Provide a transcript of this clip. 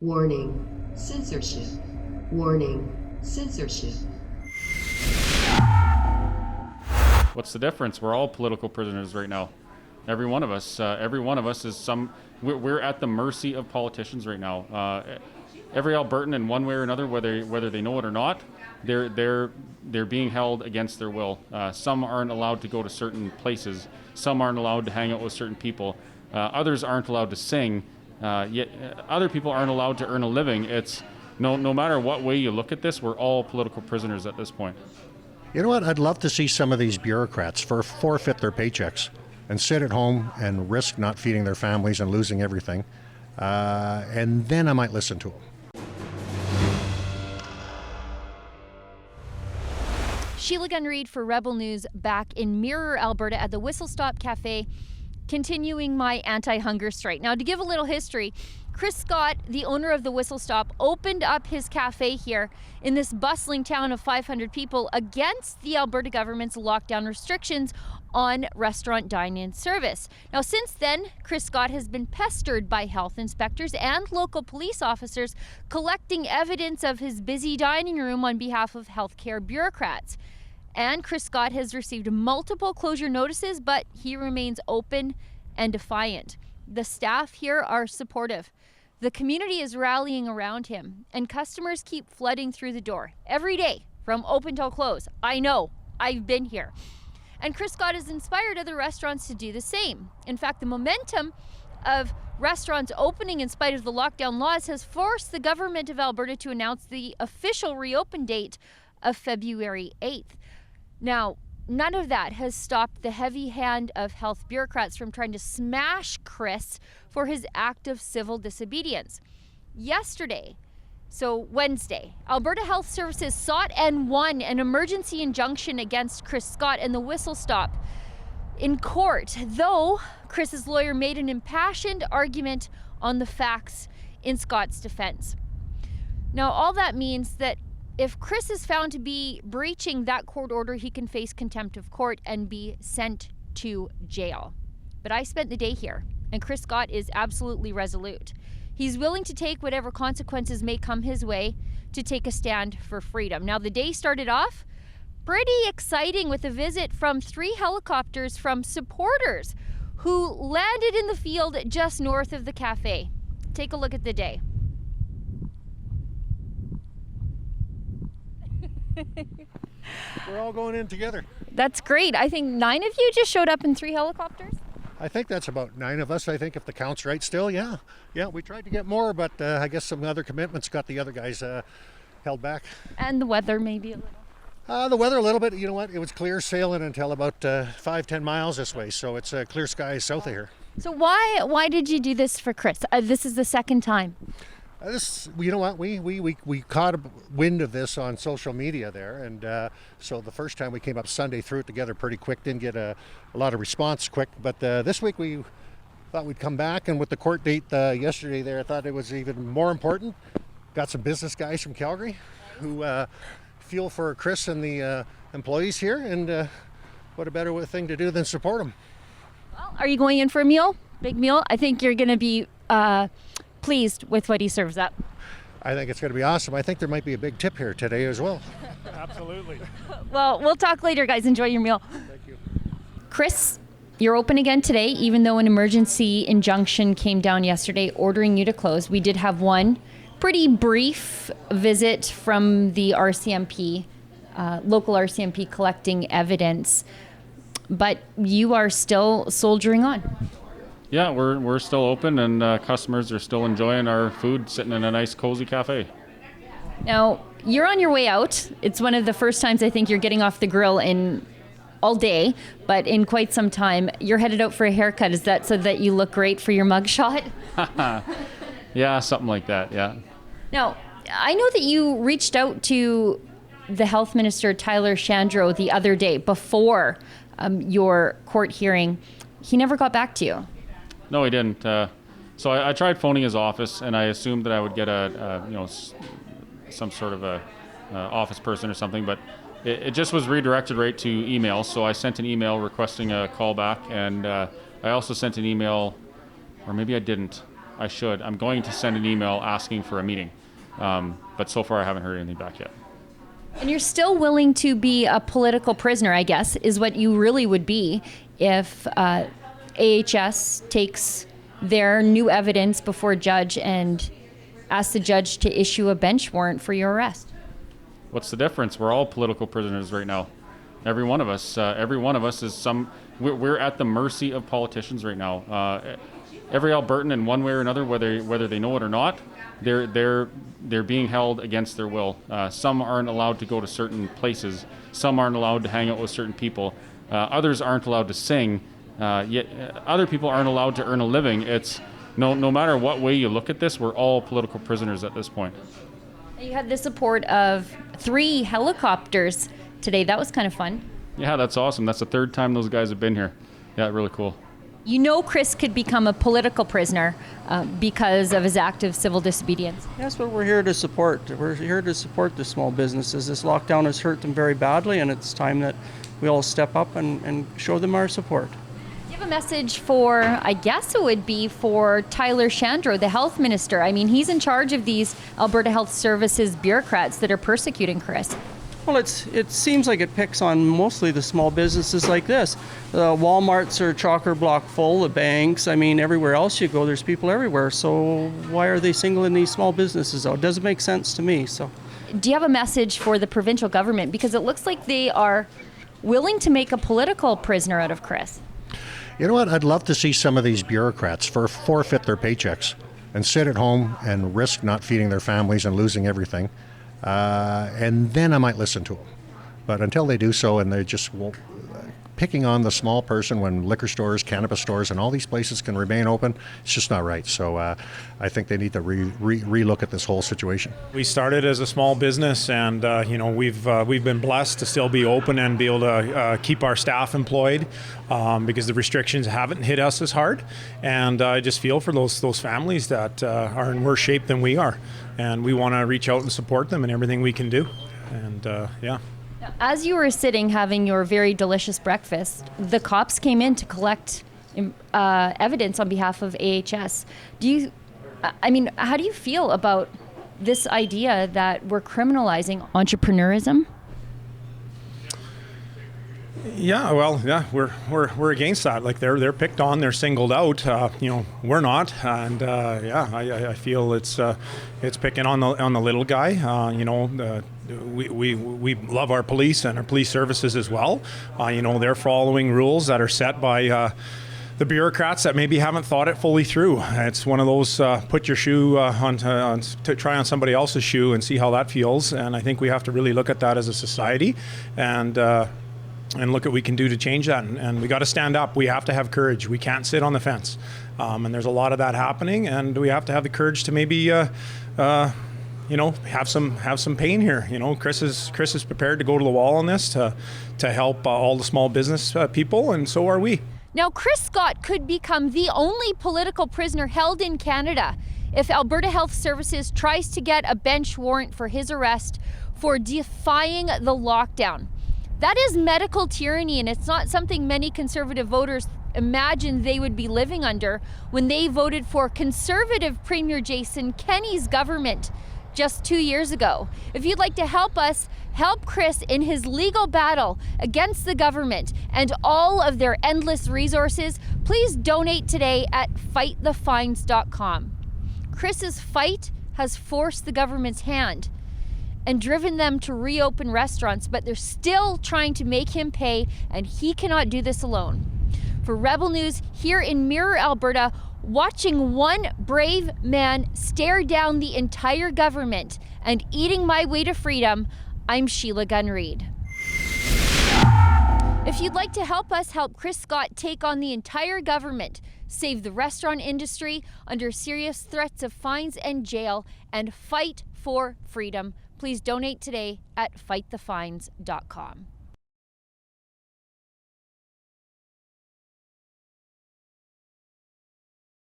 Warning, censorship. Warning, censorship. What's the difference? We're all political prisoners right now. Every one of us is we're at the mercy of politicians right now. Every Albertan in one way or another, whether they know it or not, they're being held against their will. Some aren't allowed to go to certain places. Some aren't allowed to hang out with certain people. Others aren't allowed to sing. Yet other people aren't allowed to earn a living. It's no matter what way you look at this, we're all political prisoners at this point. You know what? I'd love to see some of these bureaucrats forfeit their paychecks and sit at home and risk not feeding their families and losing everything. And then I might listen to them. Sheila Gunn-Reid for Rebel News back in Mirror, Alberta at the Whistle Stop Cafe, continuing my anti-hunger strike. Now, to give a little history, Chris Scott, the owner of the Whistle Stop, opened up his cafe here in this bustling town of 500 people against the Alberta government's lockdown restrictions on restaurant dine-in service. Now, since then, Chris Scott has been pestered by health inspectors and local police officers collecting evidence of his busy dining room on behalf of healthcare bureaucrats. And Chris Scott has received multiple closure notices, but he remains open and defiant. The staff here are supportive. The community is rallying around him, and customers keep flooding through the door every day from open till close. I know, I've been here. And Chris Scott has inspired other restaurants to do the same. In fact, the momentum of restaurants opening in spite of the lockdown laws has forced the government of Alberta to announce the official reopen date of February 8th. Now, none of that has stopped the heavy hand of health bureaucrats from trying to smash Chris for his act of civil disobedience. Yesterday, so Wednesday, Alberta Health Services sought and won an emergency injunction against Chris Scott and the Whistle Stop in court, though Chris's lawyer made an impassioned argument on the facts in Scott's defense. Now, all that means that if Chris is found to be breaching that court order, he can face contempt of court and be sent to jail. But I spent the day here, and Chris Scott is absolutely resolute. He's willing to take whatever consequences may come his way to take a stand for freedom. Now, the day started off pretty exciting with a visit from 3 helicopters from supporters who landed in the field just north of the cafe. Take a look at the day. We're all going in together. That's great. I think 9 of you just showed up in 3 helicopters. I think that's about 9 of us, I think, if the count's right still, yeah. Yeah, we tried to get more, but I guess some other commitments got the other guys held back. And the weather maybe a little. The weather a little bit, you know what, it was clear sailing until about 5-10 miles this way, so it's clear skies south of here. So why did you do this for Chris? This is the second time. You know what, we caught a wind of this on social media there, and so the first time we came up Sunday, threw it together pretty quick, didn't get a lot of response quick, but this week we thought we'd come back, and with the court date yesterday there, I thought it was even more important. Got some business guys from Calgary who feel for Chris and the employees here, and what a better thing to do than support them. Well, are you going in for a meal? Big meal? I think you're going to be pleased with what he serves up. I think it's going to be awesome. I think there might be a big tip here today as well. Absolutely. Well, we'll talk later, guys. Enjoy your meal. Thank you. Chris, you're open again today, even though an emergency injunction came down yesterday ordering you to close. We did have one pretty brief visit from the RCMP, local RCMP, collecting evidence, but you are still soldiering on. Yeah, we're still open, and customers are still enjoying our food sitting in a nice cozy cafe. Now, you're on your way out. It's one of the first times I think you're getting off the grill in all day, but in quite some time. You're headed out for a haircut. Is that so that you look great for your mugshot? Yeah, something like that, yeah. Now, I know that you reached out to the health minister, Tyler Shandro, the other day before your court hearing. He never got back to you. No, he didn't. So I tried phoning his office, and I assumed that I would get some sort of a office person or something, but it just was redirected right to email. So I sent an email requesting a call back, and I also sent an email, or maybe I didn't. I should. I'm going to send an email asking for a meeting. But so far I haven't heard anything back yet. And you're still willing to be a political prisoner, I guess, is what you really would be if AHS takes their new evidence before a judge and asks the judge to issue a bench warrant for your arrest. What's the difference? We're all political prisoners right now. Every one of us is we're at the mercy of politicians right now. Every Albertan in one way or another, whether they know it or not, they're being held against their will. Some aren't allowed to go to certain places. Some aren't allowed to hang out with certain people. Others aren't allowed to sing. Yet other people aren't allowed to earn a living. It's no matter what way you look at this, we're all political prisoners at this point. You had the support of 3 helicopters today. That was kind of fun. Yeah, that's awesome. That's the 3rd time those guys have been here. Yeah, really cool. You know Chris could become a political prisoner because of his act of civil disobedience. That's what we're here to support. We're here to support the small businesses. This lockdown has hurt them very badly, and it's time that we all step up and show them our support. Do you have a message for, I guess it would be for Tyler Shandro, the health minister? I mean, he's in charge of these Alberta Health Services bureaucrats that are persecuting Chris. Well, it seems like it picks on mostly the small businesses like this. The Walmarts are chock-a-block full, the banks, I mean, everywhere else you go, there's people everywhere. So why are they singling these small businesses out? It doesn't make sense to me. So, do you have a message for the provincial government? Because it looks like they are willing to make a political prisoner out of Chris. You know what? I'd love to see some of these bureaucrats forfeit their paychecks and sit at home and risk not feeding their families and losing everything. And then I might listen to them. But until they do so, and they just won't, picking on the small person when liquor stores, cannabis stores, and all these places can remain open, it's just not right. So I think they need to re-look at this whole situation. We started as a small business, and we've been blessed to still be open and be able to keep our staff employed because the restrictions haven't hit us as hard. And I just feel for those families that are in worse shape than we are, and we want to reach out and support them in everything we can do. And yeah. As you were sitting having your very delicious breakfast, the cops came in to collect evidence on behalf of AHS. How do you feel about this idea that we're criminalizing entrepreneurism? Yeah, well, yeah, we're against that. Like they're picked on, they're singled out. We're not, and I feel it's picking on the little guy. We love our police and our police services as well. They're following rules that are set by the bureaucrats that maybe haven't thought it fully through. It's one of those put your shoe to try on somebody else's shoe and see how that feels. And I think we have to really look at that as a society and look at what we can do to change that. And we got to stand up. We have to have courage. We can't sit on the fence. And there's a lot of that happening. And we have to have the courage to maybe, have some pain here. Chris is prepared to go to the wall on this to help all the small business people, and so are we. Now, Chris Scott could become the only political prisoner held in Canada if Alberta Health Services tries to get a bench warrant for his arrest for defying the lockdown. That is medical tyranny, and it's not something many Conservative voters imagined they would be living under when they voted for Conservative Premier Jason Kenney's government just 2 years ago. If you'd like to help us help Chris in his legal battle against the government and all of their endless resources, please donate today at fightthefines.com. Chris's fight has forced the government's hand and driven them to reopen restaurants, but they're still trying to make him pay, and he cannot do this alone. For Rebel News here in Mirror, Alberta, watching one brave man stare down the entire government and eating my way to freedom, I'm Sheila Gunn-Reid. If you'd like to help us help Chris Scott take on the entire government, save the restaurant industry under serious threats of fines and jail, and fight for freedom, please donate today at fightthefines.com.